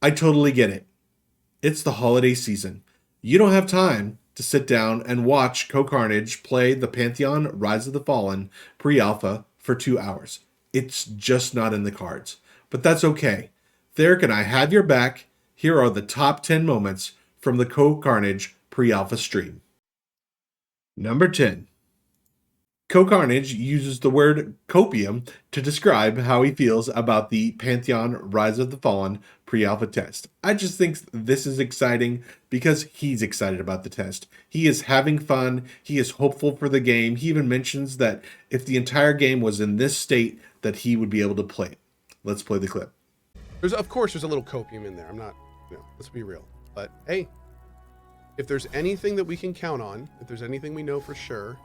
I totally get it. It's the holiday season. You don't have time to sit down and watch Cohh Carnage play the Pantheon Rise of the Fallen pre-alpha for 2 hours. It's just not in the cards. But that's okay. Therek and I have your back. Here are the top 10 moments from the Cohh Carnage pre-alpha stream. Number 10. Cohh Carnage uses the word copium to describe how he feels about the Pantheon Rise of the Fallen pre-alpha test. I just think this is exciting because he's excited about the test. He is having fun. He is hopeful for the game. He even mentions that if the entire game was in this state, that he would be able to play it. Let's play the clip. Of course, there's a little copium in there. I'm not, let's be real. But hey, if there's anything that we can count on, if there's anything we know for sure,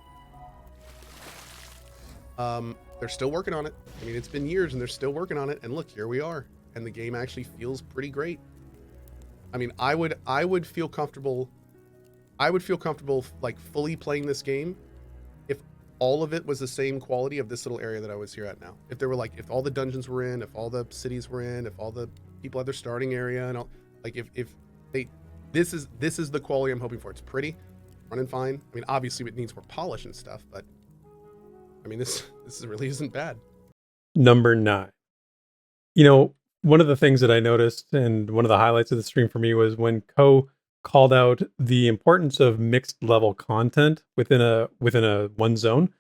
they're still working on it. I mean, it's been years and they're still working on it. And look, here we are. And the game actually feels pretty great. I mean, I would feel comfortable like fully playing this game if all of it was the same quality of this little area that I was here at now. If there were like, if all the dungeons were in, if all the cities were in, if all the people had their starting area and all, like if they, this is the quality I'm hoping for. It's pretty, running fine. I mean, obviously it needs more polish and stuff, but I mean, this really isn't bad. Number 9. One of the things that I noticed and one of the highlights of the stream for me was when Cohh called out the importance of mixed level content within a one zone.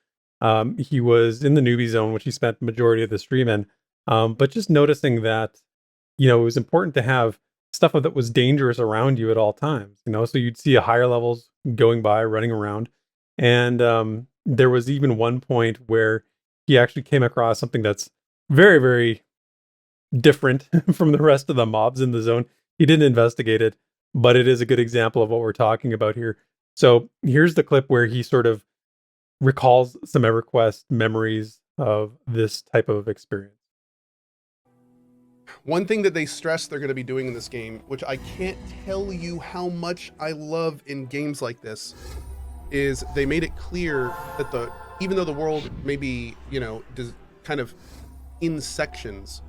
He was in the newbie zone, which he spent the majority of the stream in. But just noticing that, it was important to have stuff that was dangerous around you at all times. So you'd see a higher levels going by, running around, and there was even one point where he actually came across something that's very, very different from the rest of the mobs in the zone. He didn't investigate it, but it is a good example of what we're talking about here. So here's the clip where he sort of recalls some EverQuest memories of this type of experience. One thing that they stress they're going to be doing in this game, which I can't tell you how much I love in games like this, is they made it clear that even though the world may be, kind of in sections,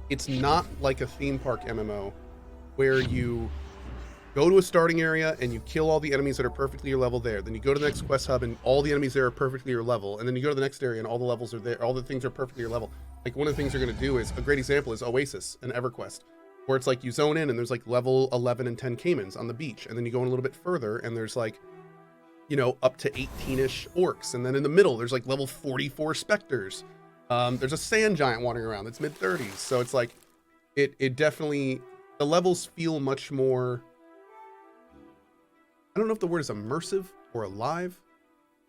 it's not like a theme park MMO where you go to a starting area and you kill all the enemies that are perfectly your level there. Then you go to the next quest hub and all the enemies there are perfectly your level. And then you go to the next area and all the levels are there. All the things are perfectly your level. Like one of the things you're going to do is, a great example is Oasis and EverQuest, where it's like you zone in and there's like level 11 and 10 caimans on the beach. And then you go in a little bit further and there's like, up to 18-ish orcs. And then in the middle, there's like level 44 specters. There's a sand giant wandering around that's mid-30s. So it's like, it definitely, the levels feel much more, I don't know if the word is immersive or alive,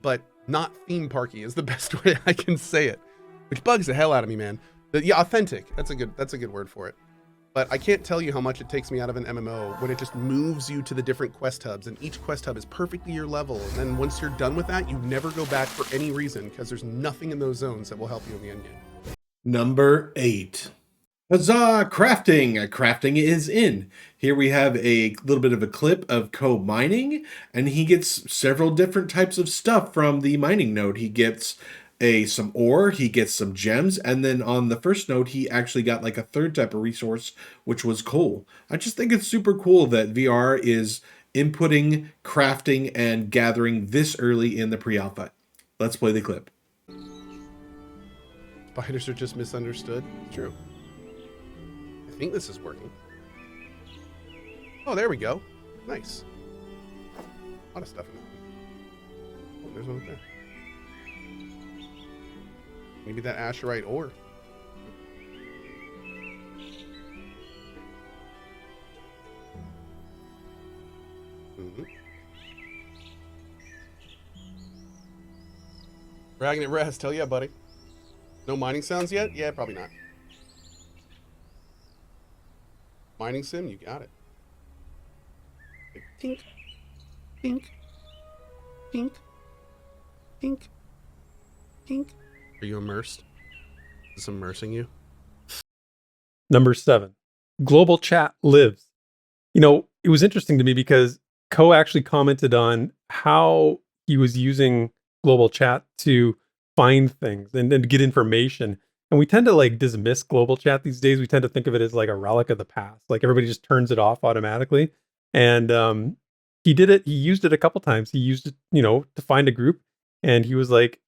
but not theme parky is the best way I can say it, which bugs the hell out of me, man. Yeah, authentic. That's a good word for it. But I can't tell you how much it takes me out of an MMO when it just moves you to the different quest hubs, and each quest hub is perfectly your level. And then once you're done with that, you never go back for any reason because there's nothing in those zones that will help you in the end game. Number 8. Huzzah! Crafting! Crafting is in. Here we have a little bit of a clip of Cohh mining, and he gets several different types of stuff from the mining node. He gets some ore, he gets some gems, and then on the first node, he actually got like a third type of resource, which was coal. I just think it's super cool that VR is inputting, crafting, and gathering this early in the pre-alpha. Let's play the clip. Spiders are just misunderstood. True. I think this is working. Oh, there we go. Nice. A lot of stuff in there. Oh, there's one up there. Maybe that Asherite ore. Dragging it rest. Hell yeah, buddy. No mining sounds yet? Yeah, probably not. Mining sim, you got it. Tink. Tink. Tink. Tink. Tink. Are you immersed? Is this immersing you? Number 7. Global chat lives. It was interesting to me because Cohh actually commented on how he was using global chat to find things and to get information. And we tend to like dismiss global chat these days. We tend to think of it as like a relic of the past. Like everybody just turns it off automatically. And he did it. He used it a couple times. He used it, to find a group. And he was like,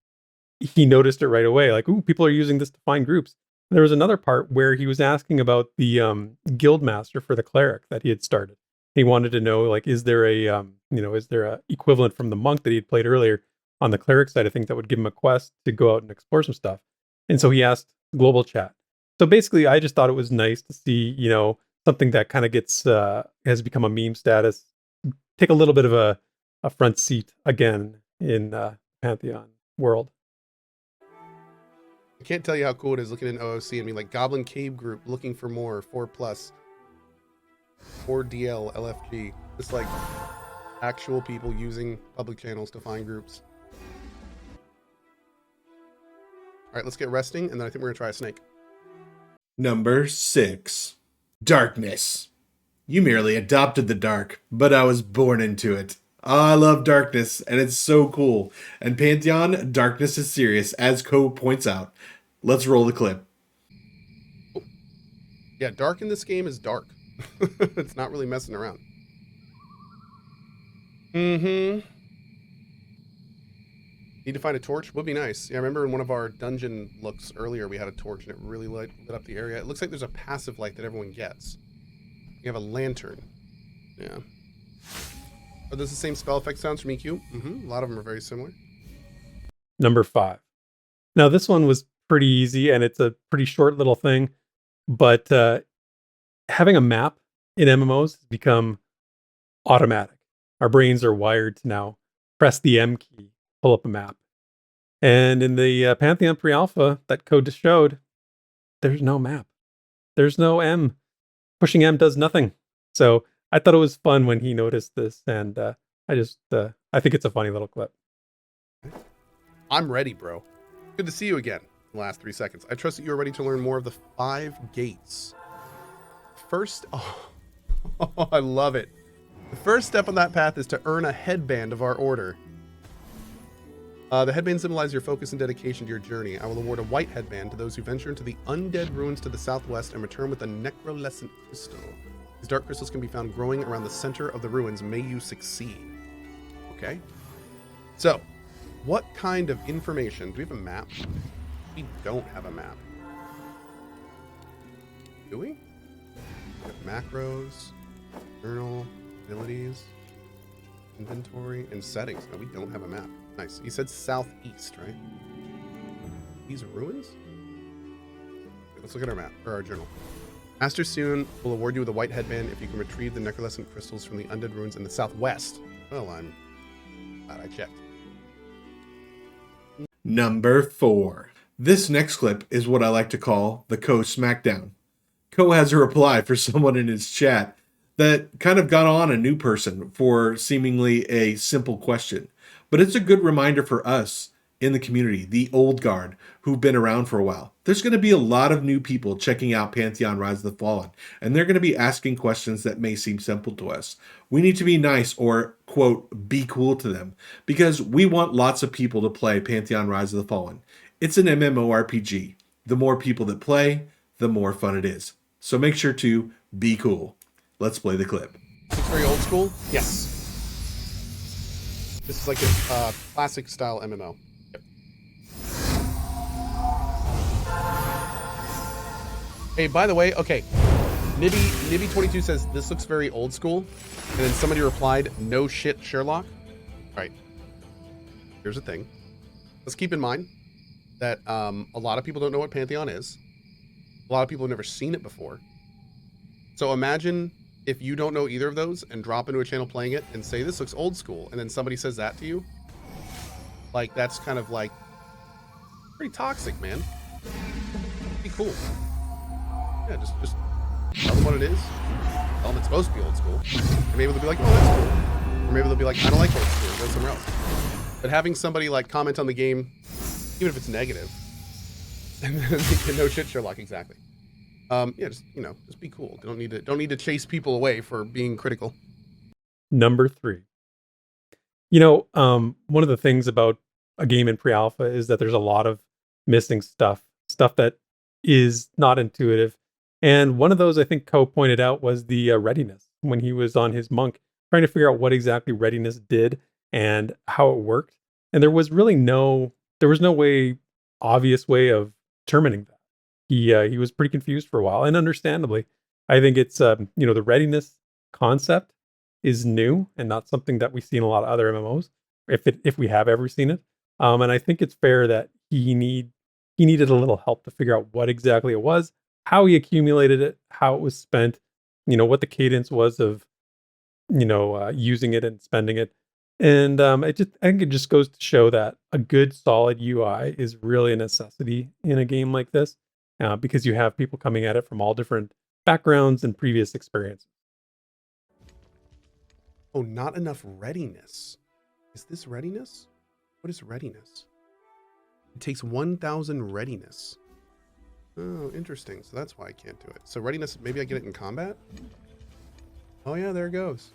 he noticed it right away. Like, ooh, people are using this to find groups. And there was another part where he was asking about the guild master for the cleric that he had started. He wanted to know, like, is there a equivalent from the monk that he had played earlier on the cleric side of things that would give him a quest to go out and explore some stuff. And so he asked global chat. So basically, I just thought it was nice to see, something that kind of gets has become a meme status take a little bit of a front seat again in Pantheon world. I can't tell you how cool it is looking in OOC and being like Goblin Cave Group looking for more 4+, 4DL LFG. It's like actual people using public channels to find groups. All right, let's get resting, and then I think we're gonna try a snake. Number 6. Darkness. You merely adopted the dark, but I was born into it. I love darkness, and it's so cool. And Pantheon, darkness is serious, as Cohh points out. Let's roll the clip. Yeah, dark in this game is dark. It's not really messing around. Need to find a torch? Would be nice. Yeah, I remember in one of our dungeon looks earlier, we had a torch and it really lit up the area. It looks like there's a passive light that everyone gets. You have a lantern. Yeah. Are those the same spell effect sounds from EQ? A lot of them are very similar. Number 5. Now, this one was pretty easy, and it's a pretty short little thing. But having a map in MMOs has become automatic. Our brains are wired to now press the M key, pull up a map. And in the Pantheon pre-alpha that Cohh just showed, there's no map. There's no M. Pushing M does nothing. So I thought it was fun when he noticed this, and I think it's a funny little clip. I'm ready, bro. Good to see you again in the last 3 seconds. I trust that you're ready to learn more of the 5 gates. First, I love it. The first step on that path is to earn a headband of our order. The headband symbolizes your focus and dedication to your journey. I will award a white headband to those who venture into the undead ruins to the southwest and return with a necrolescent crystal. These dark crystals can be found growing around the center of the ruins. May you succeed. Okay. So, what kind of information? Do we have a map? We don't have a map. Do we? We have macros, journal, abilities, inventory, and settings. No, we don't have a map. Nice. You said southeast, right? These are ruins? Okay, let's look at our map, or our journal. Master Soon will award you with a white headband if you can retrieve the necrolescent crystals from the undead ruins in the southwest. Well, I'm glad I checked. Number 4. This next clip is what I like to call the Cohh Smackdown. Cohh has a reply for someone in his chat that kind of got on a new person for seemingly a simple question. But it's a good reminder for us in the community, the old guard, who've been around for a while. There's going to be a lot of new people checking out Pantheon Rise of the Fallen, and they're going to be asking questions that may seem simple to us. We need to be nice or, quote, be cool to them, because we want lots of people to play Pantheon Rise of the Fallen. It's an MMORPG. The more people that play, the more fun it is. So make sure to be cool. Let's play the clip. It's very old school? Yes. This is like a classic style MMO. Yep. Hey, by the way, okay. Nibby22 says, this looks very old school. And then somebody replied, no shit, Sherlock. All right. Here's the thing. Let's keep in mind that a lot of people don't know what Pantheon is. A lot of people have never seen it before. So imagine if you don't know either of those and drop into a channel playing it and say, this looks old school, and then somebody says that to you. Like, that's kind of like pretty toxic, man. Be cool. Yeah, just tell them what it is. Tell them it's supposed to be old school. And maybe they'll be like, oh, that's cool. Or maybe they'll be like, I don't like old school, go somewhere else. But having somebody like comment on the game, even if it's negative, and then no shit, Sherlock, exactly. Yeah, just be cool. Don't need to chase people away for being critical. Number 3. One of the things about a game in pre-alpha is that there's a lot of missing stuff that is not intuitive. And one of those I think Cohh pointed out was the readiness when he was on his monk, trying to figure out what exactly readiness did and how it worked. And there was no obvious way of determining that. He was pretty confused for a while, and understandably. I think it's the readiness concept is new and not something that we see in a lot of other MMOs, if we have ever seen it. And I think it's fair that he needed a little help to figure out what exactly it was, how he accumulated it, how it was spent, what the cadence was of using it and spending it. And I think it just goes to show that a good solid UI is really a necessity in a game like this, because you have people coming at it from all different backgrounds and previous experiences. Oh, not enough readiness. Is this readiness? What is readiness? It takes 1,000 readiness. Oh, interesting. So that's why I can't do it. So readiness, maybe I get it in combat? Oh yeah, there it goes.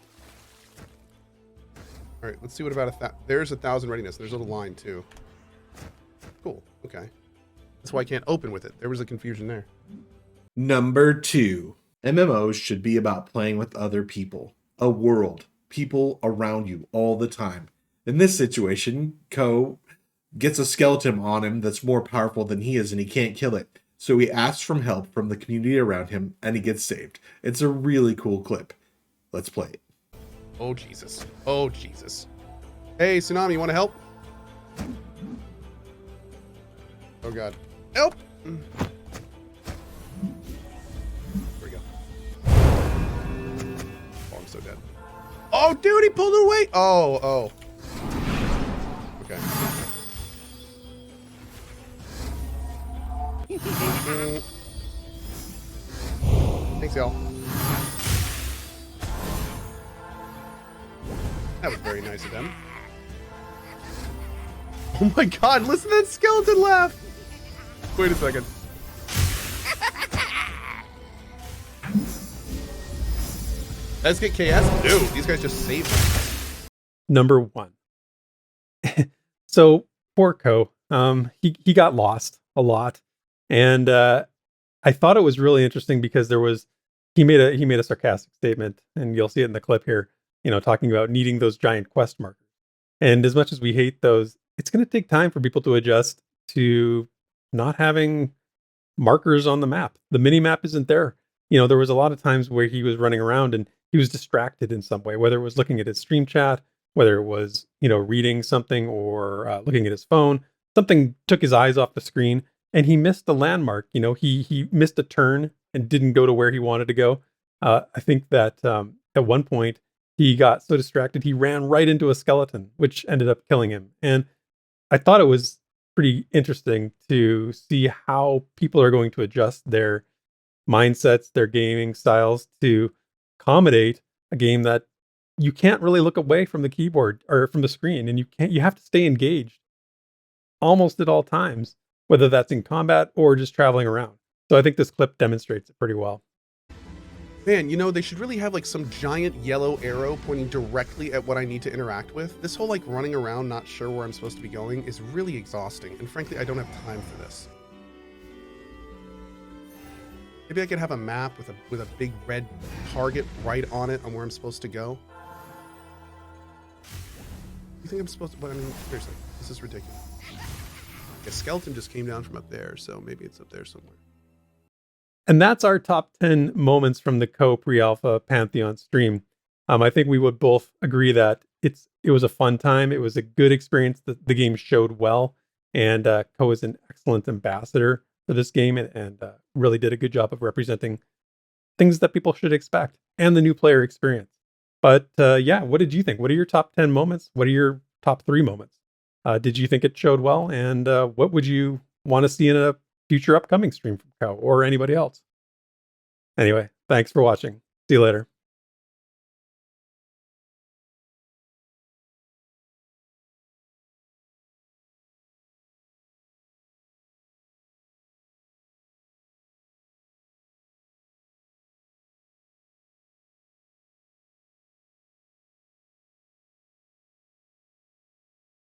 All right, let's see what about there's 1,000 readiness. There's a little line too. Cool, okay. That's why I can't open with it. There was a confusion there. Number 2. MMOs should be about playing with other people. A world. People around you all the time. In this situation, Cohh gets a skeleton on him that's more powerful than he is and he can't kill it. So he asks for help from the community around him and he gets saved. It's a really cool clip. Let's play it. Oh, Jesus. Oh, Jesus. Hey, Tsunami, you want to help? Oh, God. Help! There we go. Oh, I'm so dead. Oh, dude, he pulled it away! Oh. Okay. Thanks, y'all. That was very nice of them. Oh my God, listen to that skeleton laugh! Wait a second. Let's get KS? Dude, these guys just saved me. Number 1. So poor Cohh, he got lost a lot, and I thought it was really interesting because he made a sarcastic statement, and you'll see it in the clip here. Talking about needing those giant quest markers, and as much as we hate those, it's going to take time for people to adjust to not having markers on the map. The mini map isn't there. There was a lot of times where he was running around and he was distracted in some way, whether it was looking at his stream chat, whether it was, reading something or looking at his phone. Something took his eyes off the screen and he missed the landmark. He missed a turn and didn't go to where he wanted to go. I think that at one point he got so distracted, he ran right into a skeleton, which ended up killing him. And I thought it was pretty interesting to see how people are going to adjust their mindsets, their gaming styles to accommodate a game that you can't really look away from the keyboard or from the screen, and you have to stay engaged almost at all times, whether that's in combat or just traveling around. So I think this clip demonstrates it pretty well. Man, they should really have like some giant yellow arrow pointing directly at what I need to interact with. This whole like running around not sure where I'm supposed to be going is really exhausting, and frankly I don't have time for this. Maybe I could have a map with a big red target right on it on where I'm supposed to go. You think I'm supposed to, but I mean, seriously, this is ridiculous. A skeleton just came down from up there, so maybe it's up there somewhere. And that's our top 10 moments from the Cohh pre-alpha Pantheon stream. I think we would both agree that it was a fun time. It was a good experience. The game showed well, and Cohh is an excellent ambassador for this game and really did a good job of representing things that people should expect and the new player experience. But what did you think? What are your top 10 moments? What are your top 3 moments? Did you think it showed well? And what would you want to see in a future upcoming stream from Cohh or anybody else? Anyway, thanks for watching. See you later.